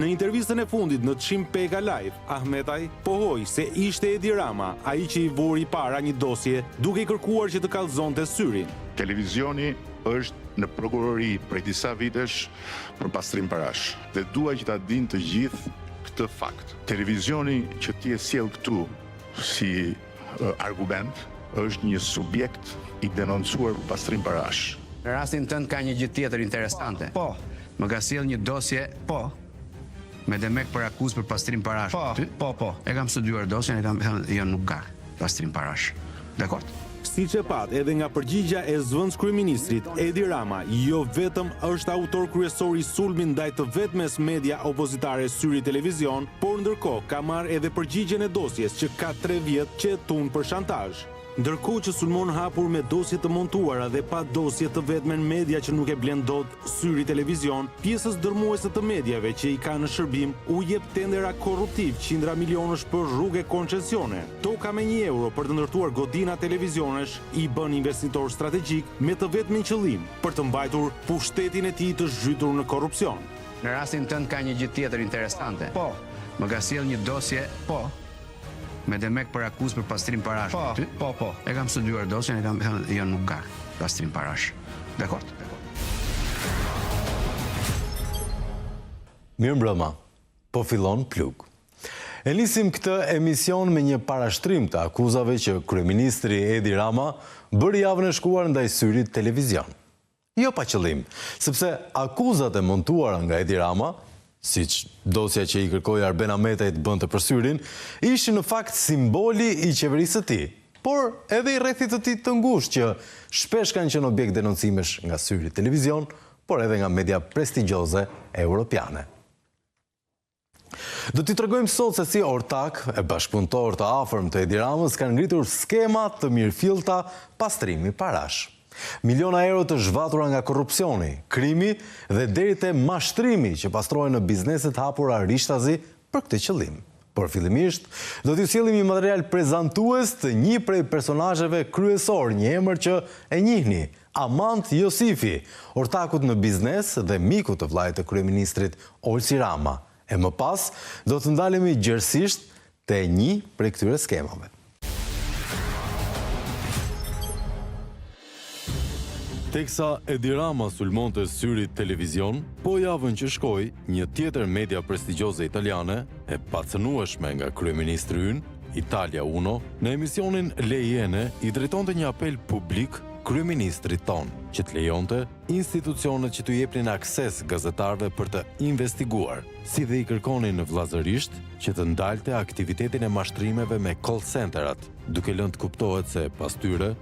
Në intervistën e fundit në Çim Pega Live, Ahmetaj pohoi se ishte Edi Rama ai që i vuri para një dosje duke i kërkuar që të kallëzonte syrin. Televizioni është në prokurori prej disa vitesh për pastrim parash dhe dua që ta dinë të gjithë këtë fakt. Televizioni që ti e sjell këtu si argument është një subjekt i denoncuar për pastrim parash. Në rastin tënd ka një gjë tjetër interesante. Po. Më ka sjell një dosje me demek për akuzë për pastrim parash. Po. E kam studiuar dosjen, e kam thënë jo nuk ka pastrim parash. Dakor? Siç e pat edhe nga përgjigja e zëvendës kryeministrit, Edi Rama jo vetëm është autor kryesor i sulmit ndaj të vetmes media opozitare Syri Televizion, por ndërkohë ka marrë edhe përgjigjen e dosjes që ka 3 vjet që e tun për shantazh. Ndërkohë që sulmon hapur me dosje të montuara dhe pa dosje të vetmen media që nuk e blen dot Syri Televizion, pjesës dërmuese të mediave që i ka në shërbim u jep tendera korruptiv qindra milionësh për rrugë koncesione. Toka me €1 për të ndërtuar godina televizionesh i bën investitor strategjik me të vetmin qëllim për të mbajtur pushtetin e tij të zhytur në korrupsion. Në rastin tënd ka një gjë tjetër interesante. Po. Më ka sjell një dosje me demek për akuzë për pastrim parash. Po. E kam studiuar dosjen, e kam thënë jo nuk ka pastrim parash. Dakor? Mirëmbrëma, po fillon plug. E nisim këtë emision me një parashtrim të akuzave që kryeministri Edi Rama bëri javën e shkuar ndaj Syrit Televizion. Jo pa qëllim, sepse akuzat e montuara nga Edi Rama, siç dosja që i kërkoi Arben Ahmetaj të bënte për Syrin, ishin në fakt simboli i qeverisë së tij, por edhe i rrethit të tij të ngushtë që shpesh kanë qenë objekt denoncimesh nga Syri Televizion, por edhe nga media prestigjioze europiane. Do t'i tregojmë sot se si ortak e bashkëpunëtor të afërm të Edi Ramës kanë ngritur skema të mirëfillta pastrimi parash. Miliona euro të zhvatura nga korrupsioni, krimi dhe deri te mashtrimi që pastrohen në bizneset hapura rishtazi për këtë qëllim. Por fillimisht, do t'ju sjellim një material prezantues të një prej personazheve kryesor, një emër që e njihni, Amant Josifi, ortakut në biznes dhe miku të vllajt të kryeministrit Olsi Rama. E më pas, do të ndalemi gjerësisht te një prej këtyre skemave. Teksa Edi Rama sulmonte Syri Televizion, po javën që shkoi, një tjetër media prestigjioze italiane, e pacënueshme nga kryeministri ynë, Italia Uno, në emisionin Lejene i drejtonte një apel publik kryeministrit ton, që të lejonte institucionet që t'u jepnin akses gazetarëve për të investiguar, si dhe i kërkonin vllazërisht që të ndalte aktivitetin e mashtrimeve me call centerat, duke lënë të kuptohet se pas tyre